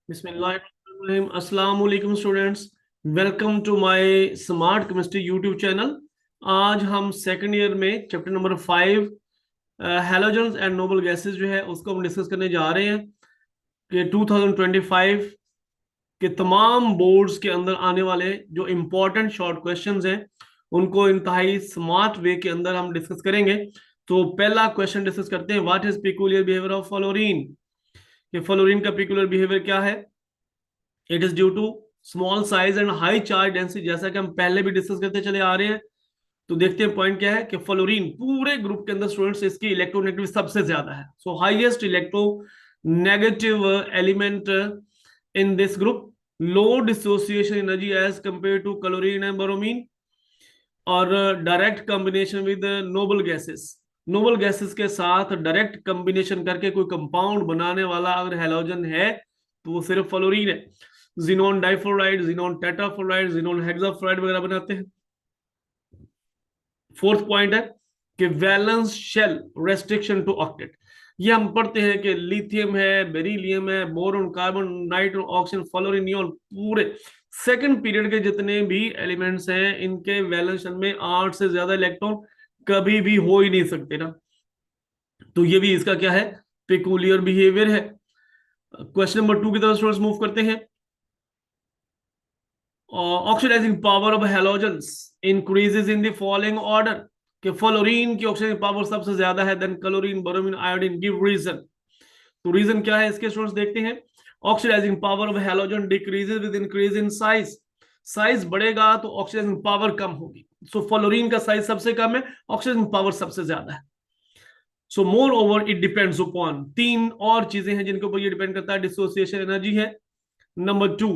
बिस्मिल्लाहिर्रहमानिर्रहीम। अस्सलाम वालेकुम students, welcome to my smart chemistry YouTube channel. आज हम सेकंड ईयर में chapter number 5 halogens and noble gases जो है उसको हम डिस्कस करने जा रहे हैं कि 2025 के तमाम बोर्ड्स के अंदर आने वाले जो इम्पोर्टेंट शॉर्ट क्वेश्चंस हैं उनको इंतहाई स्मार्ट वे के अंदर हम डिस्कस करेंगे। तो पहला क्वेश्चन डिस्कस करते हैं, what is peculiar behaviour of fluorine. कि फ्लोरीन का पिकुलियर बिहेवियर क्या है? It is due to small size and high charge density, जैसा कि हम पहले भी डिस्कस करते चले आ रहे हैं। तो देखते हैं पॉइंट क्या है कि फ्लोरीन पूरे ग्रुप के अंदर स्टूडेंट्स इसकी इलेक्ट्रोनेगेटिव सबसे ज्यादा है। So highest electro element in this group, low dissociation energy as compare to chlorine and bromine, और direct combination with noble gases. Noble gases के साथ डायरेक्ट कॉम्बिनेशन करके कोई कंपाउंड बनाने वाला अगर हैलोजन है तो वो सिर्फ फ्लोरीन है। Xenon difluoride, xenon tetrafluoride, xenon hexafluoride वगैरह बनाते हैं। फोर्थ पॉइंट है कि valence shell restriction to octet. ये हम पढ़ते हैं कि लिथियम है, बेरिलियम है, boron, carbon, nitrogen, oxygen, fluorine, neon, पूरे सेकंड पीरियड के जितने भी एलिमेंट्स हैं इनके वैलेंस शेल में 8 से ज्यादा इलेक्ट्रॉन कभी भी हो ही नहीं सकते ना। तो ये भी इसका क्या है, पेकुलियर बिहेवियर है। क्वेश्चन नंबर 2 की तरफ स्टूडेंट्स मूव करते हैं। Oxidising power of halogens increases in the following order. कि फ्लोरीन की ऑक्सीडाइजिंग पावर सबसे ज्यादा है than chlorine, bromine, iodine. Give reason. तो रीजन क्या है इसके स्टूडेंट्स देखते हैं। Oxidising power of halogen decreases with increase in size. Size बढ़ेगा तो ऑक्सीडाइजिंग पावर कम होगी। सो फ्लोरीन का साइज सबसे कम है, ऑक्सीडाइजिंग पावर सबसे ज्यादा है। So moreover it depends upon, तीन और चीजें हैं जिनके ऊपर ये डिपेंड करता है। डिसोसिएशन एनर्जी है, number 2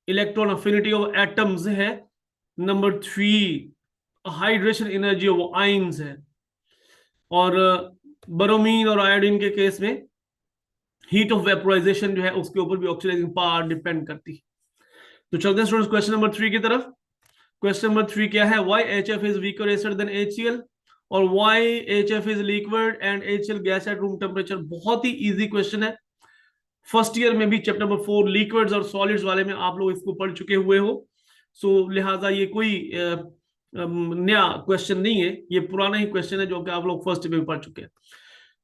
electron affinity of atoms है, number 3 hydration energy of ions है, और ब्रोमीन और आयोडीन के केस में हीट ऑफ वेपोराइजेशन जो है उसके ऊपर भी ऑक्सीडाइजिंग पावर डिपेंड करती है। तो चलते हैं स्टूडेंट्स क्वेश्चन नंबर 3 की तरफ। क्वेश्चन नंबर 3 क्या है? Why HF is weaker acid than HCl, और why HF is liquid and HCl gas at room temperature. बहुत ही इजी क्वेश्चन है। फर्स्ट ईयर में भी चैप्टर नंबर 4 लिक्विड्स और सॉलिड्स वाले में आप लोग इसको पढ़ चुके हुए हो। सो लिहाजा ये कोई नया क्वेश्चन नहीं है, ये पुराना ही क्वेश्चन है जो कि आप लोग फर्स्ट में पढ़ चुके हैं।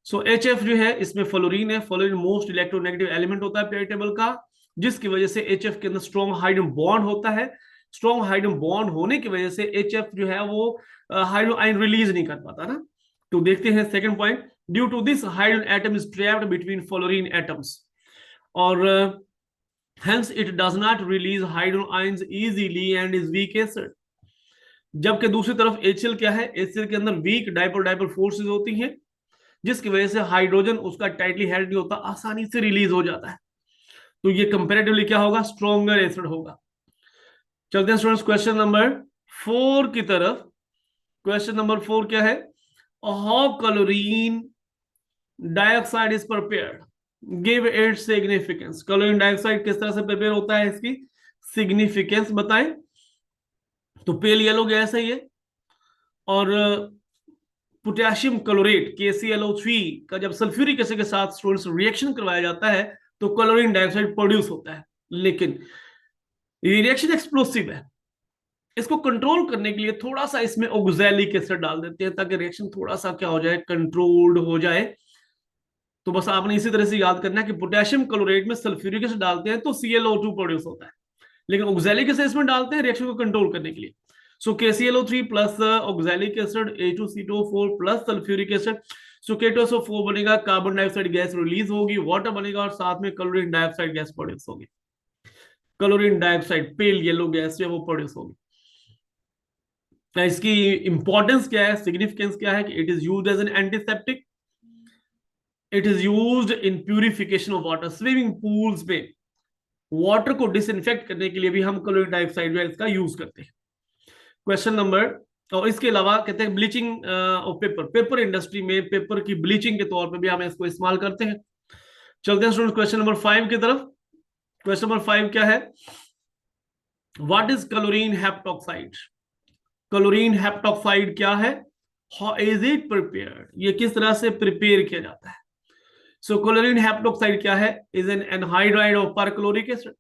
सो HF जो है इसमें फ्लोरीन है। फ्लोरीन मोस्ट इलेक्ट्रोनेगेटिव एलिमेंट होता है पीरियड टेबल का, जिसकी वजह से HF के अंदर स्ट्रॉन्ग हाइड्रोजन बॉन्ड होता है। स्ट्रॉन्ग हाइड्रोजन बॉन्ड होने की वजह से HF जो है वो हाइड्रोजन आयन रिलीज नहीं कर पाता ना। तो देखते हैं second point, due to this hydrogen atom is trapped between fluorine atoms, और hence it does not release hydrogen ions easily and is weak acid। जबकि दूसरी तरफ HCl क्या है, HCl के अंदर वीक डाइपोल डाइपोल फोर्सेस होती हैं, जिसकी वजह से हाइड्रोजन उसका टाइटली हेल्ड नहीं होता, आसानी से रिलीज हो जाता है। तो ये कंपैरेटिवली क्या होगा, स्ट्रॉन्गर एसिड होगा। चलते हैं स्टूडेंट्स क्वेश्चन नंबर 4 की तरफ। क्वेश्चन नंबर 4 क्या है? How chlorine dioxide is prepared, give its significance. Chlorine dioxide किस तरह से प्रिपेयर होता है, इसकी सिग्निफिकेंस बताएं। तो पेल येलो गैस है ये, और पोटेशियम क्लोरेट KClO3 का जब सल्फ्यूरिक एसिड के साथ स्टूडेंट्स रिएक्शन करवाया जाता है तो क्लोरीन डाइऑक्साइड प्रोड्यूस होता है। लेकिन ये रिएक्शन एक्सप्लोसिव है, इसको कंट्रोल करने के लिए थोड़ा सा इसमें ऑक्सैलिक एसिड डाल देते हैं ताकि रिएक्शन थोड़ा सा क्या हो जाए, कंट्रोल्ड हो जाए। तो बस आपने इसी तरह से याद करना है कि पोटेशियम क्लोरेट में सल्फ्यूरिक एसिड डालते हैं तो ClO2 प्रोड्यूस होता है, लेकिन ऑक्सैलिक एसिड इसमें डालते हैं रिएक्शन को कंट्रोल करने के लिए। So KClO3 plus oxalic acid H2CO4 plus sulphuric acid, so K2SO4 बनेगा, कार्बन डाइऑक्साइड गैस रिलीज होगी, वाटर बनेगा, और साथ में क्लोरीन डाइऑक्साइड गैस प्रोड्यूस होगी। Chlorine dioxide pale yellow gas है वो प्रोड्यूस होगी। इसकी इंपॉर्टेंस क्या है, सिग्निफिकेंस क्या है कि it is used as an antiseptic, it is used in purification of water. Swimming pools में वाटर को डिसइंफेक्ट करने के लिए भी हम क्लोरीन डाइऑक्साइड जो है इसका यूज करते हैं। क्वेश्चन नंबर, और इसके अलावा कहते हैं bleaching of paper, paper industry में पेपर की ब्लीचिंग के तौर पे भी हम इसको इस्तेमाल करते हैं। चलते हैं स्टूडेंट क्वेश्चन नंबर 5 की तरफ। क्वेश्चन नंबर 5 क्या है? What is chlorine heptoxide. Chlorine heptoxide क्या है, हाउ इज इट प्रिपेयर्ड, ये किस तरह से प्रिपेयर किया जाता है। सो क्लोरीन हेप्टोक्साइड क्या है? Is an anhydride of perchloric acid.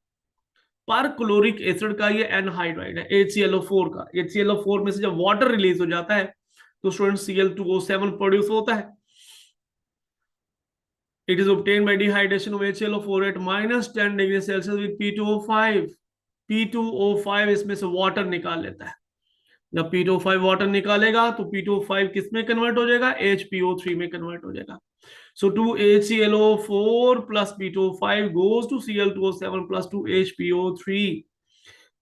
Perchloric acid का ये एनहाइड्राइड है HClO4 का। HClO4 में से जब वाटर रिलीज हो जाता है तो स्टूडेंट Cl2O7 प्रोड्यूस होता है। It is obtained by dehydration of HClO4 at -10 degree Celsius with P2O5। P2O5 इसमें से वाटर निकाल लेता है। जब P2O5 वाटर निकालेगा तो P2O5 किस में कन्वर्ट हो जाएगा? HPO3 में कन्वर्ट हो जाएगा। So 2HClO4 plus P2O5 goes to Cl2O7 plus 2HPO3।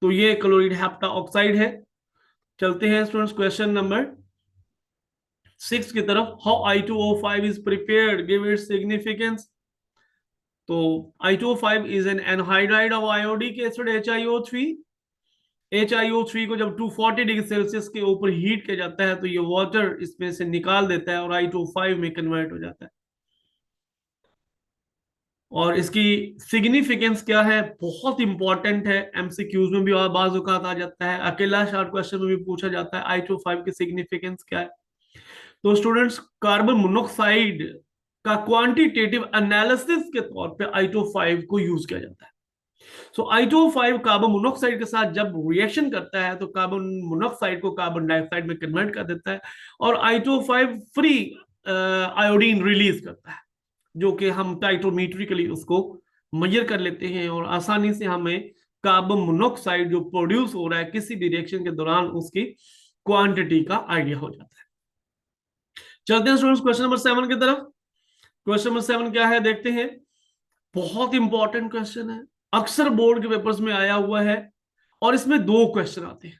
तो ये क्लोरीन हेप्टा ऑक्साइड है। चलते हैं स्टूडेंट्स क्वेश्चन नंबर 6 की तरफ। How I2O5 is prepared, give its significance. तो I2O5 is an anhydride of iodic acid HiO3। HiO3 को जब 240 डिग्री सेल्सियस के ऊपर हीट किया जाता है तो ये वाटर इसमें से निकाल देता है और I2O5 में कन्वर्ट हो जाता है। और इसकी सिग्निफिकेंस क्या है? बहुत इंपॉर्टेंट है, एमसीक्यूज में भी बाज़ औक़ात आ जाता है, अकेला शॉर्ट क्वेश्चन में भी पूछा जाता है I2O5 की सिग्निफिकेंस क्या है। तो स्टूडेंट्स, कार्बन मोनोक्साइड का क्वांटिटेटिव एनालिसिस के तौर पे I2O5 को यूज किया जाता है। सो I2O5 कार्बन मोनोक्साइड के साथ जब रिएक्शन करता है तो कार्बन मोनोक्साइड को कार्बन डाइऑक्साइड में कन्वर्ट कर देता है और I2O5 फ्री आयोडीन रिलीज करता है, जो कि हम टाइट्रोमीट्रिकली उसको मेजर कर लेते हैं और आसानी से हमें कार्बन मोनोक्साइड जो प्रोड्यूस हो रहा है किसी भी रिएक्शन के दौरान उसकी क्वांटिटी का आइडिया हो जाता है। चलते हैं स्टूडेंट्स क्वेश्चन नंबर 7 की तरफ। क्वेश्चन नंबर 7 क्या है देखते हैं। बहुत इंपॉर्टेंट क्वेश्चन है, अक्सर बोर्ड के पेपर्स में आया हुआ है और इसमें 2 क्वेश्चन आते हैं।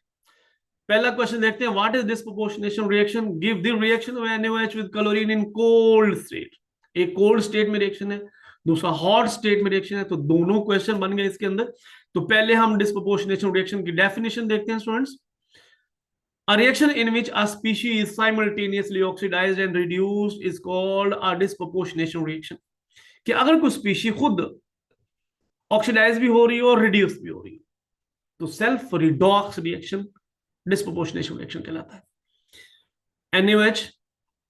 पहला क्वेश्चन देखते हैं, what is disproportionation reaction, give the reaction of NaOH with chlorine in cold state. एक कोल्ड स्टेट में रिएक्शन है, दूसरा हॉट स्टेट में रिएक्शन है, तो दोनों क्वेश्चन बन गए इसके अंदर। तो पहले हम डिस्प्रोपोर्शनेशन रिएक्शन की डेफिनेशन देखते हैं students. A reaction in which a species is simultaneously oxidized and reduced is called a disproportionation reaction। कि अगर कोई स्पीशी खुद ऑक्सीडाइज भी हो रही हो और रिड्यूस भी हो रही हो तो self redox reaction disproportionation reaction कहलाता है। NaOH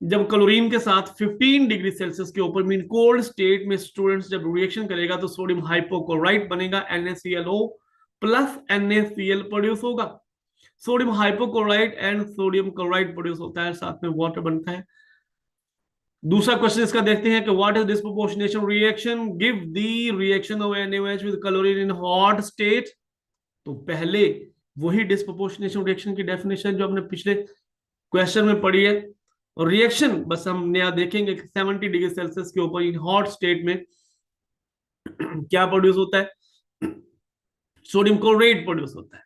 जब क्लोरीन के साथ 15 डिग्री सेल्सियस के ऊपर मीन कोल्ड स्टेट में स्टूडेंट्स जब रिएक्शन करेगा तो सोडियम हाइपोक्लोराइट बनेगा, NaClO प्लस NaCl प्रोड्यूस होगा। Sodium hypochlorite and sodium chloride produce होता है, साथ में वाटर बनता है। दूसरा क्वेश्चन इसका देखते हैं कि what is disproportionation reaction, give the reaction of NaOH with chlorine in hot state. तो पहले वही डिस्प्रोपोर्शनेशन रिएक्शन की डेफिनेशन जो हमने पिछले क्वेश्चन में पढ़ी है, और रिएक्शन बस हम नया देखेंगे कि 70 डिग्री सेल्सियस के ऊपर इन हॉट स्टेट में क्या प्रोड्यूस होता है? सोडियम क्लोराइड प्रोड्यूस होता है।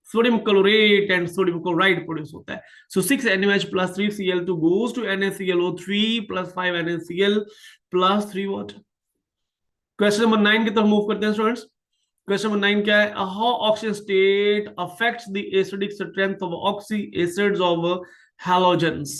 Sodium chlorate and sodium chloride produce होता है। सो 6 NaOH plus 3 Cl2 goes to NaClO3 plus 5 NaCl plus 3 water। Question number 9 की तरफ मूव करते हैं स्टूडेंट्स। क्वेश्चन नंबर 9 क्या है? How oxygen state affects the acidic strength of oxy acids of halogens.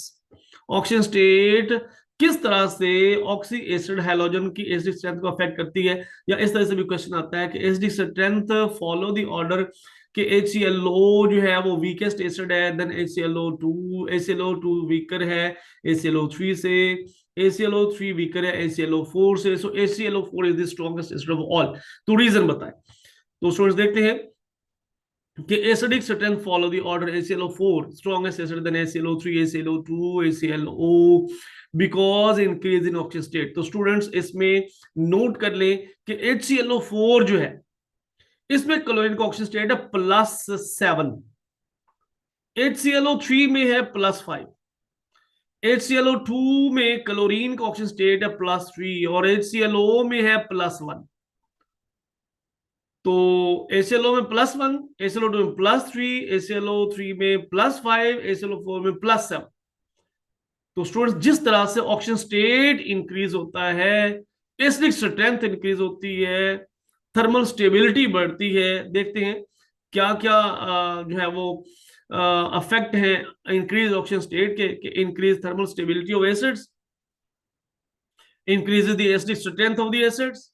Oxygen state किस तरह से ऑक्सी एसिड हैलोजन की एसिडिक स्ट्रेंथ को अफेक्ट करती है, या इस तरह से भी क्वेश्चन आता है कि acidic strength follow the order कि HClO जो है वो वीकेस्ट एसिड है, देन HClO2 वीकर है HClO3 से, HClO3 वीकर है HClO4 से, so HClO4 is the strongest acid of all. तो रीजन बताएं। तो स्टूडेंट्स देखते हैं कि acidic strength follow the order HClO4 strongest acid, then HClO3 HClO2 HClO because increase in oxygen state. तो स्टूडेंट्स इसमें नोट कर लें कि HClO4 जो है इसमें क्लोरीन का ऑक्सीजन स्टेट है +7, HClO3 में है +5, HClO2 में क्लोरीन का ऑक्सीजन स्टेट है +3 और HClO में है +1। तो HClO में +1, HClO2 में +3, HClO3 में +5, HClO4 में +7। तो स्टूडेंट्स जिस तरह से ऑक्सीजन स्टेट इंक्रीज होता है, एसिडिक स्ट्रेंथ इंक्रीज होती है, थर्मल स्टेबिलिटी बढ़ती है। देखते हैं क्या क्या जो है वो अफेक्ट है इंक्रीज ऑक्सीजन स्टेट के। Increase thermal stability of acids, increases the acidic strength of the acids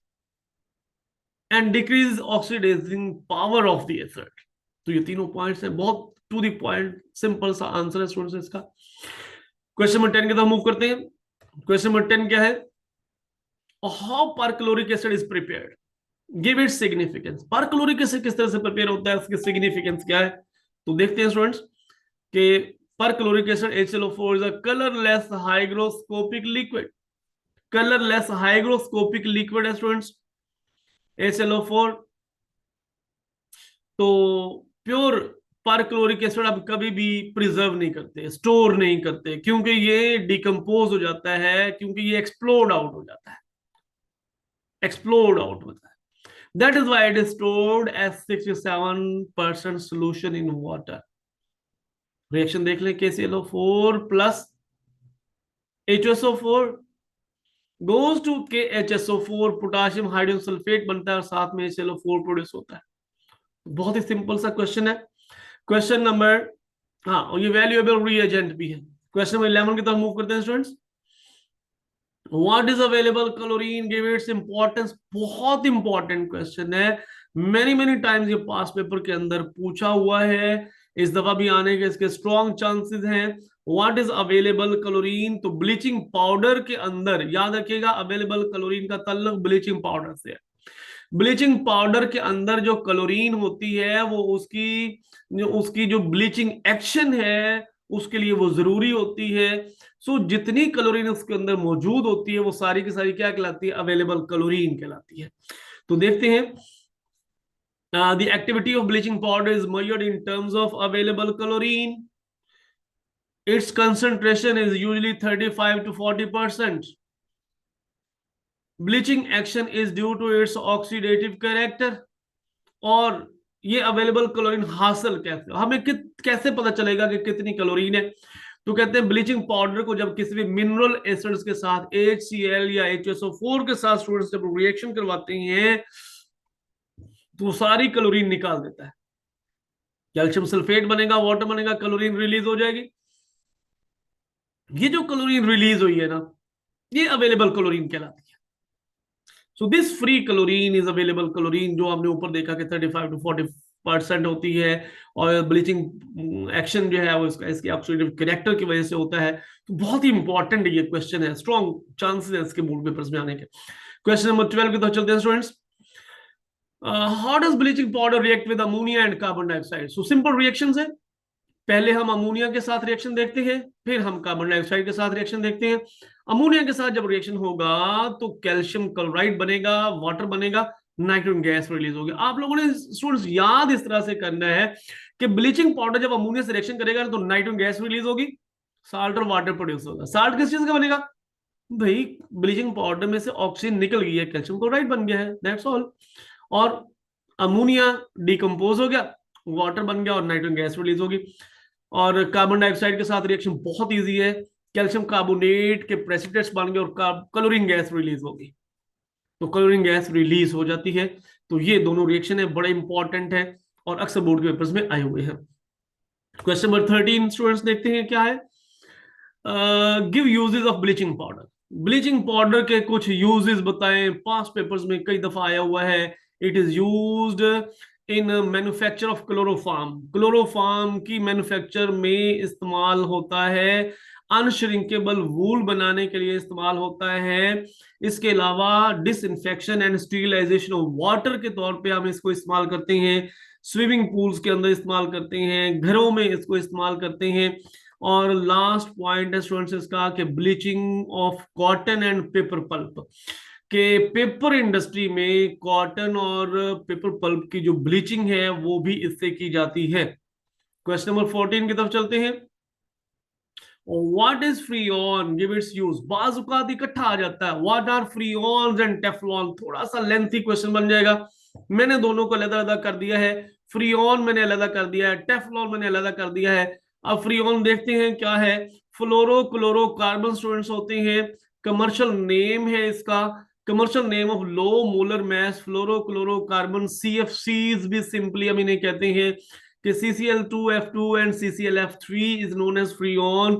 and decrease oxidising power of the acid. तो ये तीनों पॉइंट्स हैं, बहुत टू द पॉइंट, सिंपल सा आंसर है स्टूडेंट्स इसका। क्वेश्चन नंबर 10 की तरफ मूव करते हैं। क्वेश्चन नंबर 10 क्या है? How perchloric acid is prepared, give it significance. Perchloric acid किस तरह से प्रिपेयर होता है, उसकी सिग्निफिकेंस क्या है, तो देखते हैं स्टूडेंट्स कि perchloric acid HCl4 is a colourless hygroscopic liquid. Colourless hygroscopic liquid है स्टूडेंट्स HCl4। तो प्योर परक्लोरिक एसिड आप कभी भी प्रिजर्व नहीं करते, स्टोर नहीं करते, क्योंकि ये डिकम्पोज हो जाता है, क्योंकि ये एक्सप्लोड आउट हो जाता है, एक्सप्लोड आउट होता है। That is why it is stored as 67% solution in water. Reaction देख लें, KClO4 plus HSO4 goes to KHSO4, potassium hydrogen sulphate बनता है और साथ में HClO4 प्रोड्यूस होता है। बहुत ही सिंपल सा क्वेश्चन है। क्वेश्चन नंबर, हाँ, और ये वैल्यूएबल रिएजेंट भी है। क्वेश्चन नंबर 11 की तरफ मूव करते हैं students. What is available chlorine, give its importance. बहुत इंपॉर्टेंट क्वेश्चन है, मेनी मेनी टाइम्स ये पास पेपर के अंदर पूछा हुआ है, इस दफा भी आने के इसके स्ट्रॉन्ग चांसेस हैं। व्हाट इज अवेलेबल क्लोरीन, तो ब्लीचिंग पाउडर के अंदर, याद रखिएगा अवेलेबल क्लोरीन का ताल्लुक ब्लीचिंग पाउडर से है। ब्लीचिंग पाउडर के अंदर जो क्लोरीन होती है वो उसकी जो ब्लीचिंग एक्शन है उसके लिए वो जरूरी होती है। सो जितनी क्लोरीन उसके अंदर मौजूद होती है वो सारी की सारी क्या कहलाती है, अवेलेबल क्लोरीन कहलाती है। तो देखते हैं, the activity of bleaching powder is measured in terms of available chlorine. Its concentration is usually 35 to 40%. Bleaching action is due to its oxidative character. और ये अवेलेबल क्लोरीन हासिल कैसे, हमें कैसे पता चलेगा कि कितनी क्लोरीन है, तो कहते हैं ब्लीचिंग पाउडर को जब किसी भी मिनरल एसिड्स के साथ HCl या HSO4 के साथ स्टूडेंट्स जब रिएक्शन करवाते हैं तो सारी क्लोरीन निकाल देता है। कैल्शियम सल्फेट बनेगा, वाटर बनेगा, क्लोरीन रिलीज हो जाएगी। ये जो क्लोरीन रिलीज हुई है ना, ये अवेलेबल क्लोरीन कहलाती है। So this free chlorine is available chlorine, जो हमने ऊपर देखा कि 35 टू 40% होती है, और ब्लीचिंग एक्शन जो है वो इसके ऑक्सीडेटिव कैरेक्टर की वजह से होता है। तो बहुत ही इंपॉर्टेंट ये क्वेश्चन है, स्ट्रॉन्ग चांसेस है इसके बोर्ड पेपर्स में आने के। क्वेश्चन नंबर 12 की तरफ चलते हैं students. How does bleaching powder react with ammonia and carbon dioxide. So simple reactions है, पहले हम अमोनिया के साथ रिएक्शन देखते हैं, फिर हम कार्बन डाइऑक्साइड के साथ रिएक्शन देखते हैं। अमोनिया के साथ जब रिएक्शन होगा तो कैल्शियम क्लोराइड बनेगा, वाटर बनेगा, नाइट्रोजन गैस रिलीज होगी। आप लोगों ने स्टूडेंट्स याद इस तरह से करना है कि ब्लीचिंग पाउडर जब अमोनिया से रिएक्शन करेगा तो नाइट्रोजन गैस रिलीज होगी, साल्ट और वाटर प्रोड्यूस होगा। साल्ट किस चीज का बनेगा भाई, ब्लीचिंग पाउडर में से ऑक्सीजन निकल गई है, कैल्शियम क्लोराइड बन गया है, दैट्स ऑल। और अमोनिया डिकम्पोज हो गया, वाटर बन गया और नाइट्रोजन गैस रिलीज होगी। और कार्बन डाइऑक्साइड के साथ रिएक्शन बहुत इजी है, कैल्शियम कार्बोनेट के प्रेसिपिटेट्स बन गए और क्लोरीन गैस रिलीज होगी, तो क्लोरीन गैस रिलीज हो जाती है। तो ये दोनों रिएक्शन है, बड़े इंपॉर्टेंट है और अक्सर बोर्ड के पेपर्स में आए हुए हैं। क्वेश्चन नंबर 13 स्टूडेंट्स देखते हैं क्या है। Give uses of bleaching powder. Bleaching powder के कुछ यूजेस बताएं, पास्ट पेपर्स में कई दफा आया हुआ है। It is used in manufacture of chloroform, chloroform की मैन्युफैक्चर में इस्तेमाल होता है, अनश्रिंकेबल वूल बनाने के लिए इस्तेमाल होता है। इसके अलावा डिसइंफेक्शन एंड स्टीरिलाइजेशन ऑफ वाटर के तौर पे हम इसको इस्तेमाल करते हैं, स्विमिंग पूल्स के अंदर इस्तेमाल करते हैं, घरों में इसको इस्तेमाल करते हैं। और लास्ट पॉइंट है स्टूडेंट्स इसका कि bleaching of cotton and paper pulp, के पेपर इंडस्ट्री में कॉटन और पेपर पल्प की जो ब्लीचिंग है वो भी इससे की जाती है। क्वेश्चन नंबर 14 की तरफ चलते हैं। What is freon, give its use. बाजुकात इकट्ठा आ जाता है, what are freons and teflon, थोड़ा सा लेंथी क्वेश्चन बन जाएगा। मैंने दोनों को अलग अलग कर दिया है, फ्रीऑन मैंने अलग कर दिया है, टेफ्लॉन मैंने अलग कर दिया है। अब फ्रीऑन देखते हैं क्या है। फ्लोरो क्लोरो कार्बन स्टूडेंट्स होते हैं, कमर्शियल नेम है इसका, commercial name of low molar mass fluoro chloro carbon, CFCs भी सिंपली हम इन्हें कहते हैं कि CCl2F2 and CClF3 is known as freon.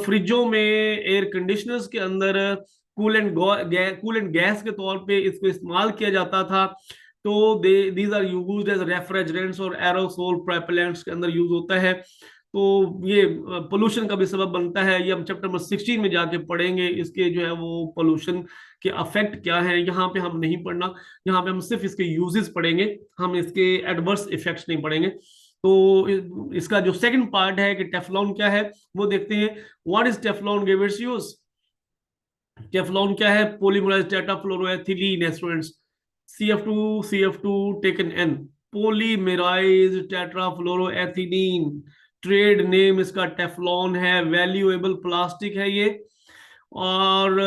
फ्रिजों में, एयर कंडीशनर्स के अंदर कूलेंट गैस के तौर पे इसको इस्तेमाल किया जाता था। तो these are used as refrigerants और एरोसोल प्रोपेलेंट्स के अंदर यूज होता है। तो ये पोल्यूशन का भी सबब बनता है, ये हम चैप्टर नंबर 16 में जाके पढ़ेंगे, इसके जो है वो पोल्यूशन कि अफेक्ट क्या है, यहाँ पे हम नहीं पढ़ना, यहाँ पे हम सिर्फ इसके यूजेस पढ़ेंगे, हम इसके एडवर्स इफेक्ट्स नहीं पढ़ेंगे। तो इसका जो सेकंड पार्ट है कि टेफ्लॉन क्या है वो देखते हैं। What is teflon, give its use. Teflon क्या है? पॉलीमराइज्ड टेट्राफ्लोरोएथिलीन है students, CF2 taken N, polymerized tetrafluoroethylene, trade name इसका टेफ्लॉन है, वैल्यूएबल प्लास्टिक है ये। और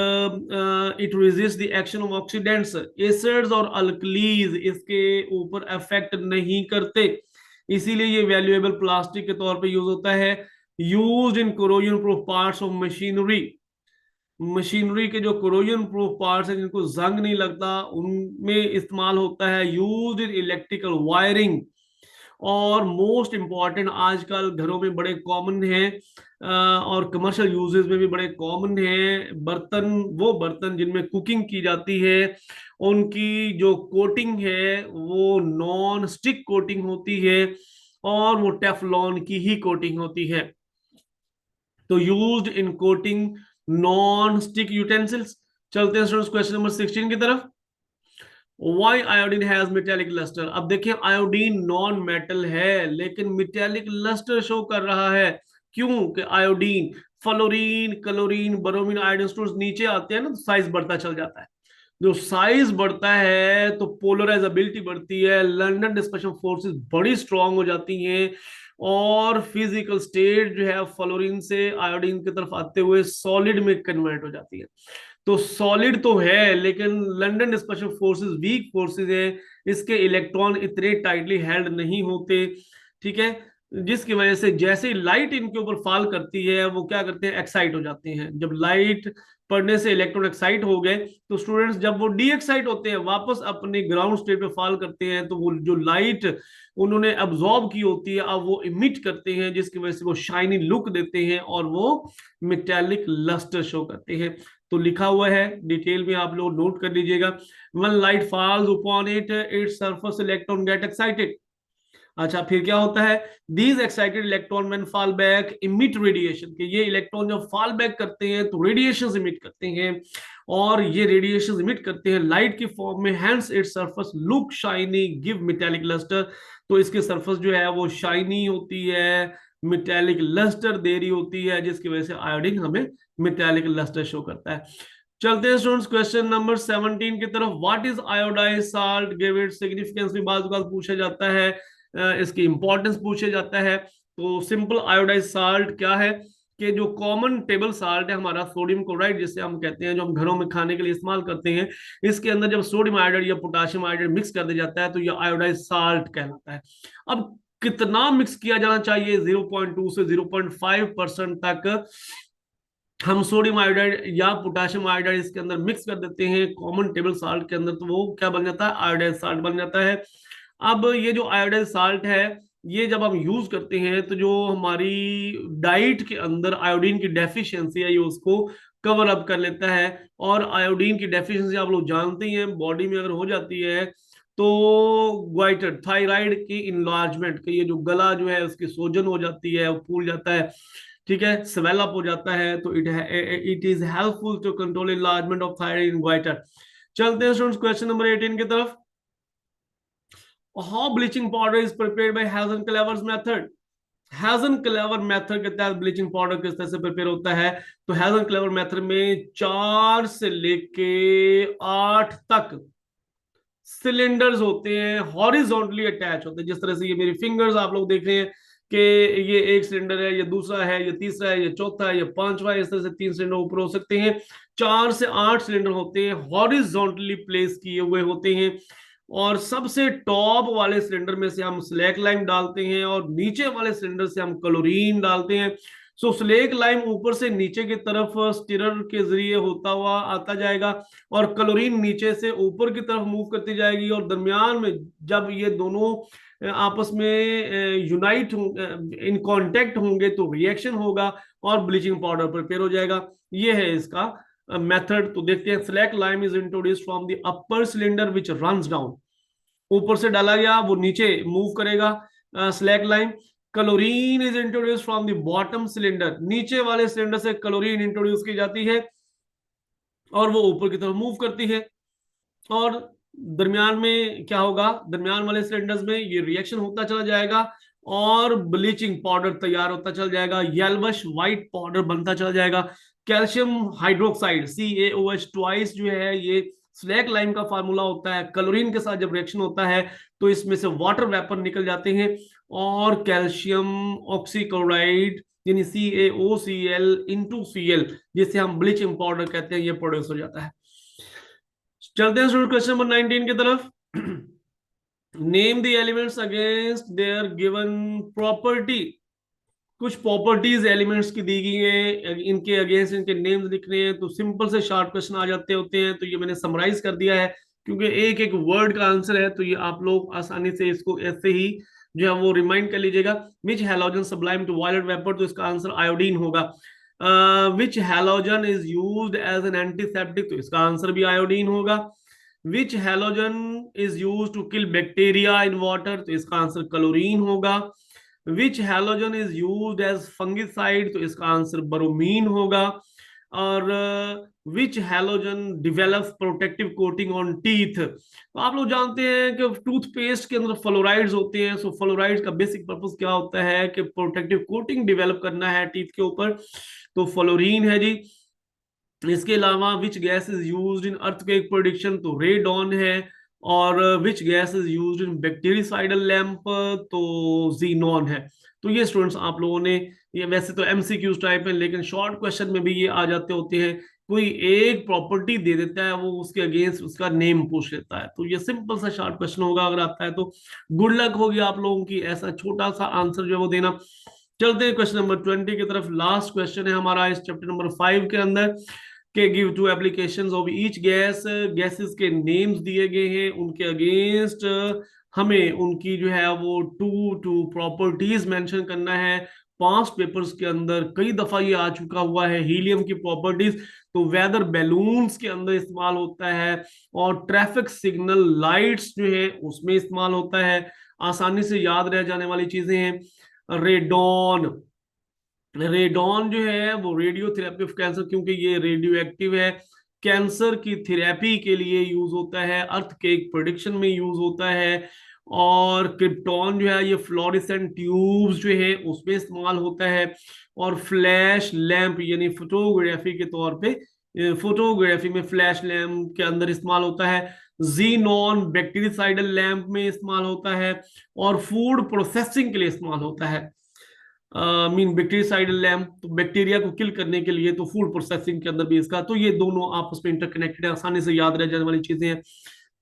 it resist the action of oxidants, acids और अल्कलीज इसके ऊपर अफेक्ट नहीं करते, इसीलिए ये वैल्यूएबल प्लास्टिक के तौर पे यूज होता है। Used in corrosion proof parts of machinery, machinery के जो कोरोजन प्रूफ पार्ट्स हैं जिनको जंग नहीं लगता उनमें इस्तेमाल होता है। यूज्ड इन इलेक्ट्रिकल वायरिंग, और मोस्ट इंपॉर्टेंट आजकल घरों में बड़े कॉमन है और कमर्शियल यूजेस में भी बड़े कॉमन है, बर्तन, वो बर्तन जिनमें कुकिंग की जाती है उनकी जो कोटिंग है वो नॉन स्टिक कोटिंग होती है और वो टेफलॉन की ही कोटिंग होती है। तो used in coating non stick utensils. चलते हैं स्टूडेंट्स क्वेश्चन नंबर 16 की तरफ। Why iodine has metallic lustre. अब देखिए आयोडीन नॉन मेटल है लेकिन मेटेलिक लस्टर शो कर रहा है, क्यों? कि iodine, fluorine, chlorine, bromine, iodine students नीचे आते हैं ना तो साइज बढ़ता चल जाता है। जो साइज बढ़ता है तो पोलराइजेबिलिटी बढ़ती है, लंदन डिस्पर्शन फोर्सेस बड़ी स्ट्रांग हो जाती हैं और फिजिकल स्टेट जो है फ्लोरीन से आयोडीन की तरफ आते हुए सॉलिड में कन्वर्ट हो जाती है। तो सॉलिड तो है लेकिन London dispersion forces weak forces है, इसके इलेक्ट्रॉन इतने टाइटली हेल्ड नहीं होते, ठीक है, जिसकी वजह से जैसे ही लाइट इनके ऊपर फॉल करती है वो क्या करते हैं, एक्साइट हो जाते हैं। जब लाइट पढ़ने से इलेक्ट्रॉन एक्साइट हो गए तो स्टूडेंट्स जब वो डी एक्साइट होते हैं वापस अपने ग्राउंड स्टेट पे फॉल करते हैं तो वो जो लाइट उन्होंने अब्सॉर्ब की होती है अब वो इमिट करते हैं, जिसकी वजह से वो शाइनी लुक देते हैं और वो मेटेलिक लस्टर शो करते हैं। तो लिखा हुआ है डिटेल में, आप लोग नोट कर लीजिएगा। When light falls upon it, its surface electron get excited. अच्छा फिर क्या होता है, these excited electron when fall back emit radiation, कि ये इलेक्ट्रॉन जब फॉल बैक करते हैं तो रेडिएशन इमिट करते हैं और ये रेडिएशन इमिट करते हैं लाइट की फॉर्म में, hence its surface look shiny give metallic lustre. तो इसके सरफेस जो है वो शाइनी होती है, मेटेलिक लस्टर दे रही होती है, जिसकी वजह से आयोडीन हमें मेटेलिक लस्टर शो करता है। चलते हैं स्टूडेंट्स क्वेश्चन नंबर 17 की तरफ। What is iodised salt, give it significance भी बात पूछा जाता है, इसकी इंपॉर्टेंस पूछे जाता है। तो सिंपल आयोडाइज साल्ट क्या है कि जो कॉमन टेबल साल्ट है हमारा सोडियम क्लोराइड जिसे हम कहते हैं, जो हम घरों में खाने के लिए इस्तेमाल करते हैं, इसके अंदर जब सोडियम आयोडाइड या पोटाशियम आयोडाइड मिक्स कर दिया जाता है तो यह आयोडाइज साल्ट कहलाता है। अब कितना मिक्स किया जाना चाहिए, 0.2 से 0.5% तक हम सोडियम आयोडाइड या पोटेशियम आयोडाइड इसके अंदर मिक्स कर देते हैं कॉमन टेबल साल्ट के अंदर, तो वो क्या बन जाता है, आयोडाइज साल्ट बन जाता है। अब ये जो आयोडाइज साल्ट है ये जब हम यूज करते हैं तो जो हमारी डाइट के अंदर आयोडीन की डेफिशिएंसी है ये उसको कवर अप कर लेता है। और आयोडीन की डेफिशिएंसी आप लोग जानते ही हैं बॉडी में अगर हो जाती है तो ग्वाइटर, थायराइड की इनलार्जमेंट, के ये जो गला जो है उसकी सोजन हो जाती है, वो फूल जाता है, ठीक है, स्वेल अप हो जाता है। तो it is helpful to control enlargement of thyroid in goitre. चलते हैं स्टूडेंट्स क्वेश्चन नंबर 18 की तरफ। How bleaching powder is prepared by Hasenclever's method. Hasenclever method के तहत ब्लीचिंग पाउडर किस तरह से प्रिपेयर होता है, तो हेजन-क्लेवर मेथड में 4 से लेके 8 तक सिलेंडर्स होते हैं, हॉरिजॉन्टली अटैच होते हैं, जिस तरह से ये मेरी फिंगर्स आप लोग देख रहे हैं कि ये एक सिलेंडर है, ये दूसरा है, ये तीसरा है, ये चौथा है, ये पांचवा है, इस तरह से 3 सिलेंडर ऊपर हो सकते हैं। 4 से 8 सिलेंडर होते हैं, हॉरिजॉन्टली प्लेस किए हुए होते हैं और सबसे टॉप वाले सिलेंडर में से हम स्लैक लाइम डालते हैं और नीचे वाले सिलेंडर से हम क्लोरीन डालते हैं। सो स्लैक लाइम ऊपर से नीचे की तरफ स्टिरर के जरिए होता हुआ आता जाएगा और क्लोरीन नीचे से ऊपर की तरफ मूव करती जाएगी और दरमियान में जब ये दोनों आपस में यूनाइट इन कांटेक्ट होंगे तो रिएक्शन होगा और ब्लीचिंग पाउडर प्रिपेयर हो जाएगा। ये है इसका मेथड। तो देखते हैं, slack lime is introduced from the upper cylinder which runs down, ऊपर से डाला गया वो नीचे मूव करेगा slack lime. Chlorine is introduced from the bottom cylinder, नीचे वाले सिलेंडर से क्लोरीन इंट्रोड्यूस की जाती है और वो ऊपर की तरफ मूव करती है। और दरमियान में क्या होगा, दरमियान वाले सिलेंडर्स में ये रिएक्शन होता चला जाएगा और ब्लीचिंग पाउडर तैयार होता चला जाएगा, येल्वश व्हाइट पाउडर बनता चला जाएगा। कैल्शियम हाइड्रोक्साइड CaOH ट्वाइस जो है ये स्लैक लाइम का फार्मूला होता है, क्लोरीन के साथ जब रिएक्शन होता है तो इसमें से वाटर वेपर निकल जाते हैं और कैल्शियम ऑक्सीक्लोराइड यानी CaOCl जिसे हम ब्लीचिंग पाउडर कहते हैं, ये प्रोड्यूस हो जाता है। चलते हैं स्टूडेंट क्वेश्चन नंबर 19 की तरफ। Name the elements against their given property. कुछ प्रॉपर्टीज एलिमेंट्स की दी गई हैं, इनके अगेंस्ट इनके नेम्स लिखने हैं, तो सिंपल से शॉर्ट क्वेश्चन आ जाते होते हैं। तो ये मैंने समराइज कर दिया है क्योंकि एक एक वर्ड का आंसर है, तो ये आप लोग आसानी से इसको ऐसे ही जो है वो रिमाइंड कर लीजिएगा। Which halogen sublime to violet vapour, तो इसका आंसर आयोडीन होगा। Which halogen is used as an antiseptic, तो इसका आंसर भी आयोडीन होगा। Which halogen is used to kill bacteria in water, तो इसका आंसर क्लोरीन होगा। Which halogen is used as fungicide, तो इसका आंसर ब्रोमीन होगा। और which halogen develop protective coating on teeth, तो आप लोग जानते हैं कि टूथपेस्ट के अंदर फ्लोराइड्स होते हैं। सो फ्लोराइड्स का बेसिक पर्पस क्या होता है कि प्रोटेक्टिव कोटिंग डिवेलप करना है टीथ के ऊपर, तो फ्लोरीन है जी। इसके अलावा which gas is used in earthquake prediction, तो रेडॉन है। और which gas is used in bactericidal lamp, तो जीनॉन है। तो ये स्टूडेंट्स आप लोगों ने, ये वैसे तो एमसीक्यूज टाइप है लेकिन शॉर्ट क्वेश्चन में भी ये आ जाते होते हैं। कोई एक प्रॉपर्टी दे देता है, वो उसके अगेंस्ट उसका नेम पूछ लेता है, तो ये सिंपल सा शॉर्ट क्वेश्चन होगा। अगर आता है तो गुड लक होगी आप लोगों की, ऐसा छोटा सा आंसर जो है वो देना। चलते हैं क्वेश्चन नंबर 20 की तरफ। लास्ट क्वेश्चन है हमारा इस चैप्टर नंबर 5 के अंदर के give two applications of each gas. Gases के नेम्स दिए गए हैं, उनके अगेंस्ट हमें उनकी जो है वो टू प्रॉपर्टीज मेंशन करना है। 5 पेपर्स के अंदर कई दफा ये आ चुका हुआ है, हीलियम की प्रॉपर्टीज तो वेदर बैलून्स के अंदर इस्तेमाल होता है, और ट्रैफिक सिग्नल लाइट्स जो है उसमें इस्तेमाल होता है। आसानी से याद रह जाने वाली चीजें हैं। रेडॉन, रेडॉन जो है वो रेडियो थेरेपी ऑफ कैंसर, क्योंकि ये रेडियो एक्टिव है, कैंसर की थेरेपी के लिए यूज होता है, अर्थ के प्रोडिक्शन में यूज होता है। और क्रिप्टॉन जो है ये फ्लोरेसेंट ट्यूब्स जो है उसमें इस्तेमाल होता है। और फ्लैश लैंप यानी फोटोग्राफी के तौर पे, फोटोग्राफी में फ्लैश लैंप के अंदर इस्तेमाल होता है। जीनॉन बैक्टीरियासाइडल लैंप में इस्तेमाल होता है, और फूड प्रोसेसिंग के लिए इस्तेमाल होता है। मीन बैक्टीरियासाइडल लैम्प, तो बैक्टीरिया को किल करने के लिए, तो फूड प्रोसेसिंग के अंदर भी इसका, तो ये दोनों आपस में इंटरकनेक्टेड है, आसानी से याद रह जाने वाली चीजें हैं।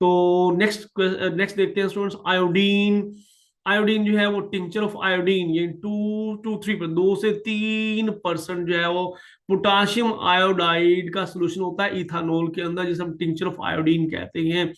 तो नेक्स्ट देखते हैं स्टूडेंट्स, आयोडीन। आयोडीन जो है वो टिंचर ऑफ आयोडीन, ये 2 से 3% जो है वो पोटाशियम आयोडाइड का सोल्यूशन होता है इथानॉल के अंदर, जिसे हम टिंचर ऑफ आयोडीन कहते हैं।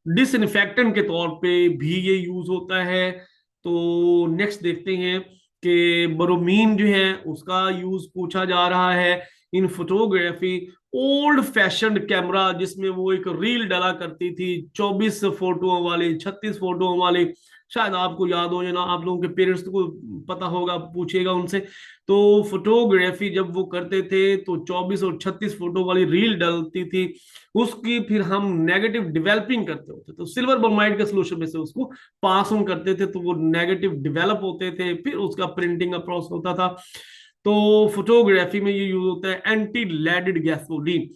डिसइंफेक्टेंट के तौर पे भी ये यूज होता है। तो नेक्स्ट देखते हैं कि ब्रोमीन जो है उसका यूज पूछा जा रहा है in photography. Old fashion camera जिसमें वो एक रील डाला करती थी 24 फोटोओं वाली, 36 फोटोओं वाली, शायद आपको याद हो, या ना आप लोगों के पेरेंट्स को पता होगा, पूछेगा उनसे। तो फोटोग्राफी जब वो करते थे तो 24 और 36 फोटो वाली रील डलती थी, उसकी फिर हम नेगेटिव डेवलपिंग करते होते, तो सिल्वर ब्रोमाइड के सोल्यूशन में से उसको पास ऑन करते थे, तो वो नेगेटिव डेवलप होते थे, फिर उसका प्रिंटिंग का प्रोसेस होता था। तो फोटोग्राफी में ये यूज होता है एंटी लेडेड गैसोलीन,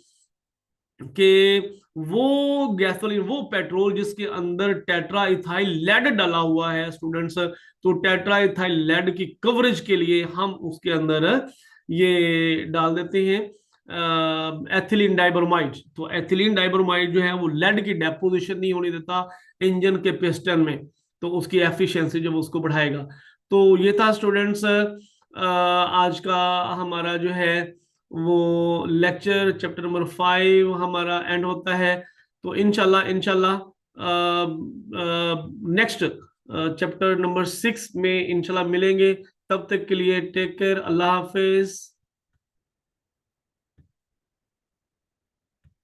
कि वो गैसोलीन, वो पेट्रोल जिसके अंदर टेट्रा इथाइल लेड डाला हुआ है स्टूडेंट्स, तो टेट्रा इथाइल लेड की कवरेज के लिए हम उसके अंदर ये डाल देते हैं एथिलीन डाइब्रोमाइड। तो एथिलीन डाइब्रोमाइड जो है वो लेड की डेपोजिशन नहीं होने देता इंजन के पिस्टन में, तो उसकी एफिशिएंसी जब उसको बढ़ाएगा। तो ये था स्टूडेंट्स आज का हमारा जो है वो लेक्चर, चैप्टर नंबर 5 हमारा एंड होता है। तो इंशाल्लाह इंशाल्लाह नेक्स्ट चैप्टर नंबर 6 में इंशाल्लाह मिलेंगे। तब तक के लिए टेक केयर, अल्लाह हाफिज।